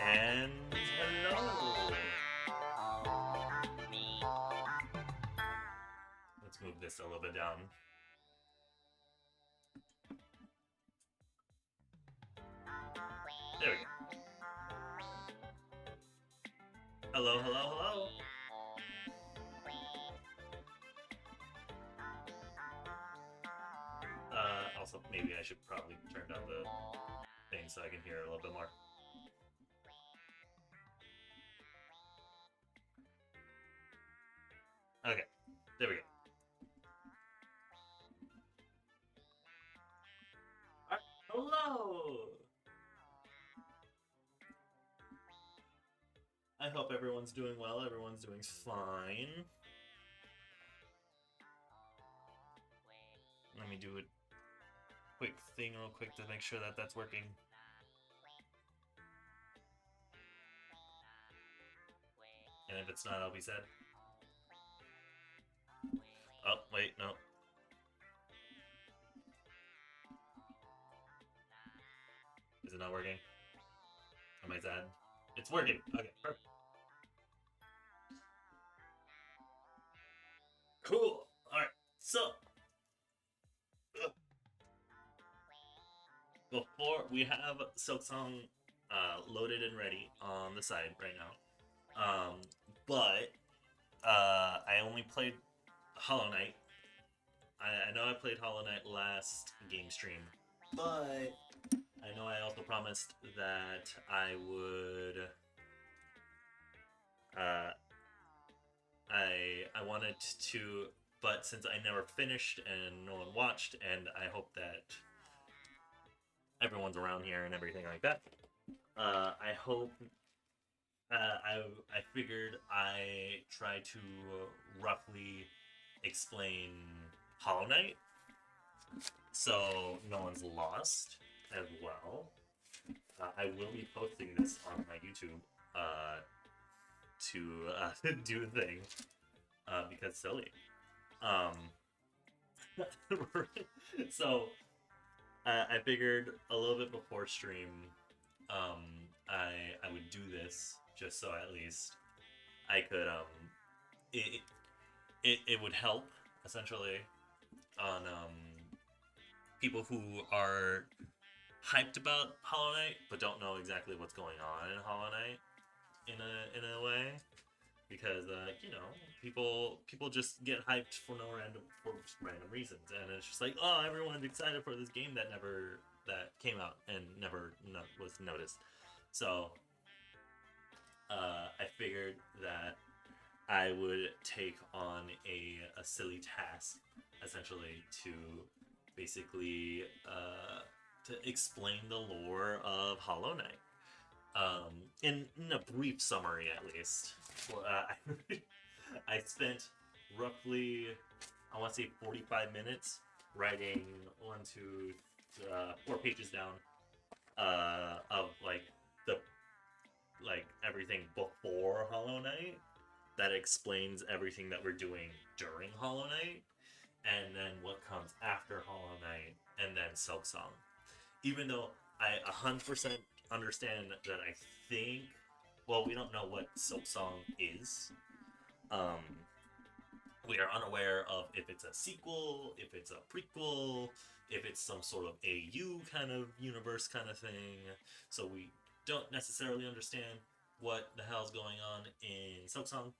And hello! Let's move this a little bit down. There we go. Hello, hello, hello! Also, maybe I should probably turn down the thing so I can hear a little bit more. Okay, there we go. All right, hello! I hope everyone's doing well, everyone's doing fine. Let me do a quick thing real quick to make sure that that's working. And if it's not, I'll be sad. Oh, wait, no. Is it not working? Am I sad? It's working! Okay, perfect. Cool! Alright, so... before we have Silksong loaded and ready on the side right now. But I only played Hollow Knight. I know I played Hollow Knight last game stream, but I know I also promised that I would. I wanted to, but since I never finished and no one watched, and I hope that everyone's around here and everything like that. I hope. I figured I try to roughly explain Hollow Knight, so no one's lost as well. I will be posting this on my YouTube to do the thing because silly. So I figured a little bit before stream, I would do this just so at least I could it would help essentially on people who are hyped about Hollow Knight but don't know exactly what's going on in Hollow Knight in a way, because you know, people just get hyped for random reasons, and it's just like, oh, everyone's excited for this game that came out and never was noticed. So I figured that I would take on a silly task, essentially, to basically to explain the lore of Hollow Knight. In a brief summary, at least. I spent roughly, I want to say, 45 minutes writing 4 pages down of like everything before Hollow Knight, that explains everything that we're doing during Hollow Knight, and then what comes after Hollow Knight, and then Silksong. Even though I 100% understand that I think, well, we don't know what Silksong is. Um, we are unaware of if it's a sequel, if it's a prequel, if it's some sort of AU kind of universe kind of thing. So we don't necessarily understand what the hell's going on in Silksong.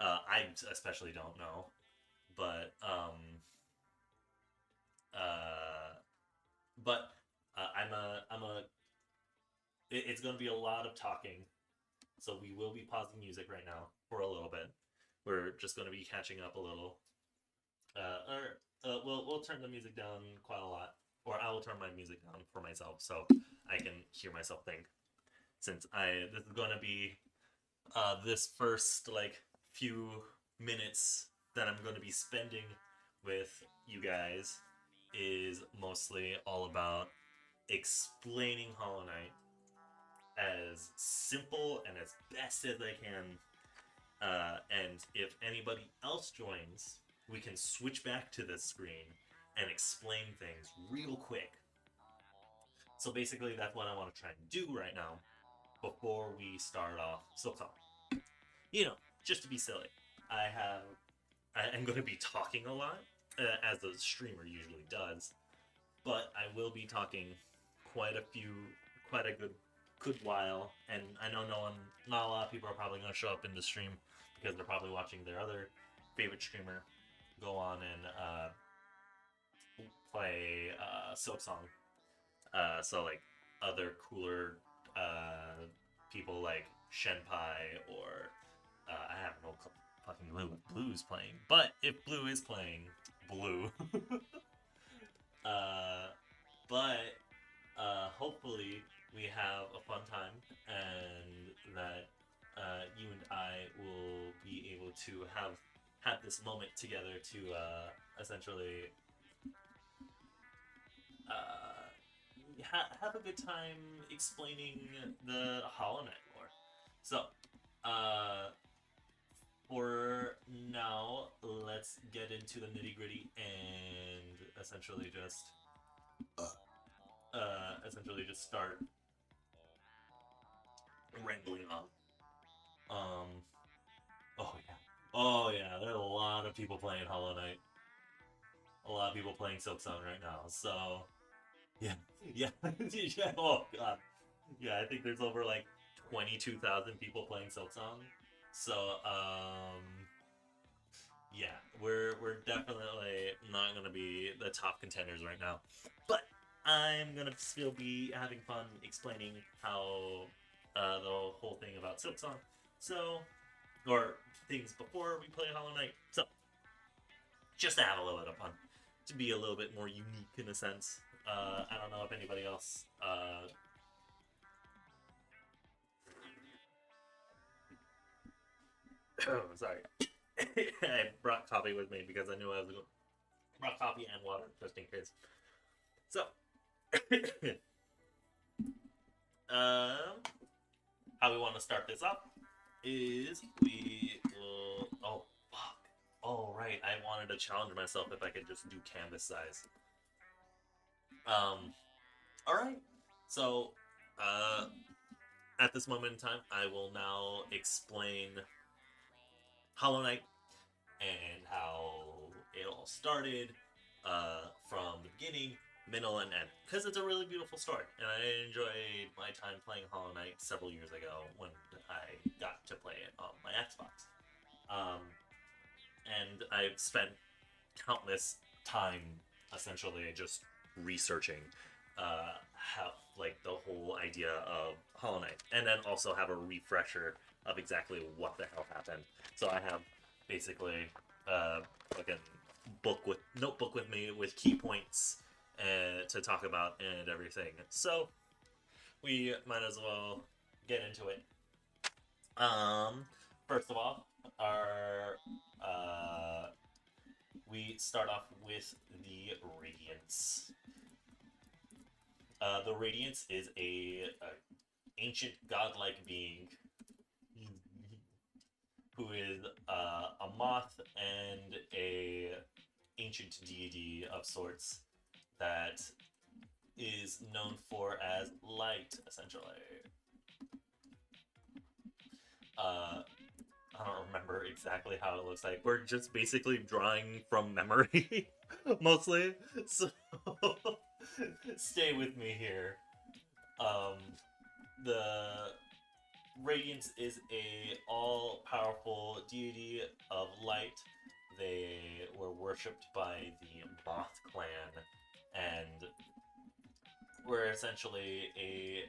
I especially don't know, but uh, but it's going to be a lot of talking, so we will be pausing music right now for a little bit. We're just going to be catching up a little. We'll turn the music down quite a lot, or I will turn my music down for myself so I can hear myself think. Since this is going to be this first like few minutes that I'm going to be spending with you guys is mostly all about explaining Hollow Knight as simple and as best as I can. And if anybody else joins, we can switch back to this screen and explain things real quick. So basically, that's what I want to try and do right now before we start off Silksong. You know, just to be silly. I'm going to be talking a lot, as a streamer usually does, but I will be talking quite a good while, and I know not a lot of people are probably going to show up in the stream because they're probably watching their other favorite streamer go on and play Silksong. So like other cooler people like Shenpai or I have no fucking clue what Blue's playing, but if Blue is playing Blue, uh, but hopefully we have a fun time and that you and I will be able to have this moment together to essentially have a good time explaining the Hollow Knight lore. So, for now, let's get into the nitty gritty and essentially just start wrangling on. Oh yeah, there's a lot of people playing Hollow Knight. A lot of people playing Silksong right now. So yeah, yeah, yeah. Oh god, yeah. I think there's over like 22,000 people playing Silksong. So yeah, we're definitely not gonna be the top contenders right now, but I'm gonna still be having fun explaining how the whole thing about Silksong. So, or things before we play Hollow Knight. So, just to have a little bit of fun, to be a little bit more unique in a sense. I don't know if anybody else. Sorry. I brought coffee with me because I knew I was going. Brought coffee and water just in case. So, how we want to start this up is we will. Oh fuck! Oh right, I wanted to challenge myself if I could just do canvas size. All right. So, at this moment in time, I will now explain Hollow Knight and how it all started from the beginning, middle, and end. Because it's a really beautiful story, and I enjoyed my time playing Hollow Knight several years ago when I got to play it on my Xbox. And I've spent countless time essentially just researching how like the whole idea of Hollow Knight, and then also have a refresher of exactly what the hell happened. So I have basically like a notebook with me with key points to talk about and everything. So we might as well get into it. First of all, our we start off with the Radiance. The Radiance is a ancient godlike being. who is a moth and a ancient deity of sorts that is known for as light, essentially. I don't remember exactly how it looks like. We're just basically drawing from memory, mostly. So stay with me here. Um, the Radiance is a all-powerful deity of light. They were worshipped by the Moth clan and were essentially a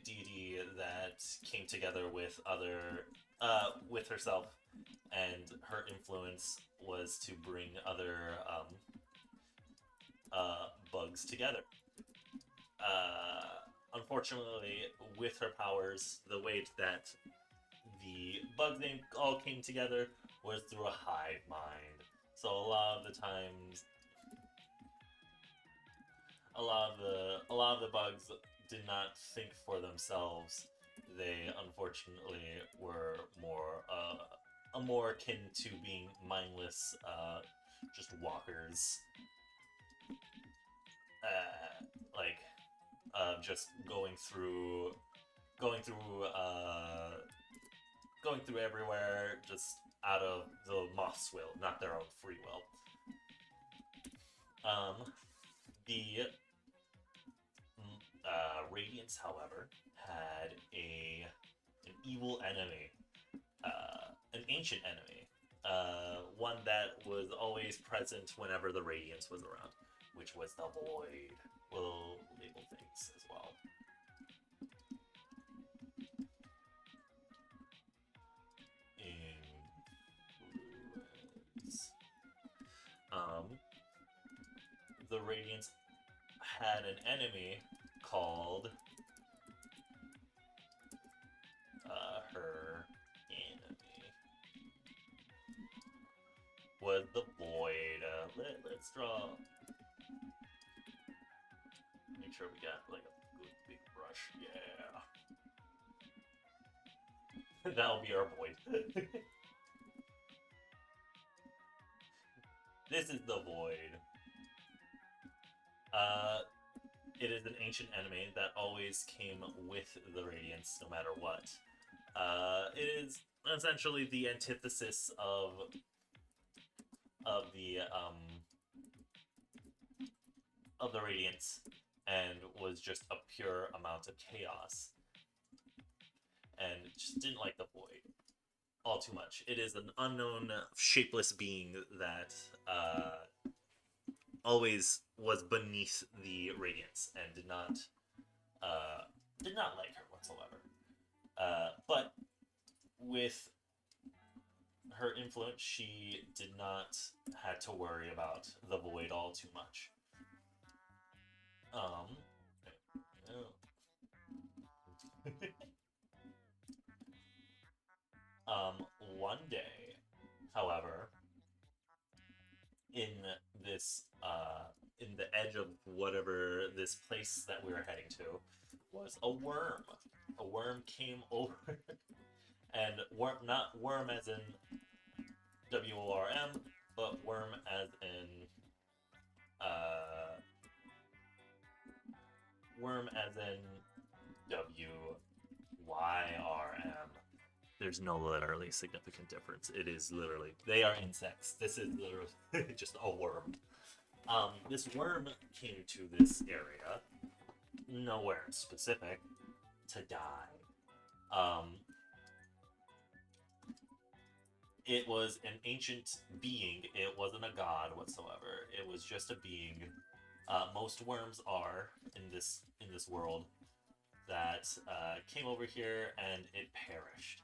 deity that came together with with herself, and her influence was to bring other bugs together. Unfortunately, with her powers, the way that the bugs name all came together was through a hive mind. So a lot of the times, a lot of the bugs did not think for themselves. They unfortunately were more akin to being mindless, just walkers. Like just going through going through everywhere just out of the moth's will, not their own free will. The Radiance, however, had an evil enemy, an ancient enemy, one that was always present whenever the Radiance was around, which was the Void. We'll label things as well. Influence. The Radiance had an enemy called her enemy was the Void. Let's draw. Make sure we got like a good big brush. Yeah. That'll be our Void. This is the Void. It is an ancient enemy that always came with the Radiance, no matter what. It is essentially the antithesis of the Radiance, and was just a pure amount of chaos, and just didn't like the Void all too much. It is an unknown, shapeless being that always was beneath the Radiance and did not like her whatsoever. But with her influence, she did not have to worry about the Void all too much. One day, however, in this in the edge of whatever this place that we were heading to was a worm. A worm came over, and worm, not worm as in WORM, but worm as in worm as in WYRM. There's no literally significant difference. It is literally, they are insects. This is literally just a worm. This worm came to this area, nowhere specific, to die. It was an ancient being. It wasn't a god whatsoever. It was just a being. Most worms are in this world that came over here and it perished.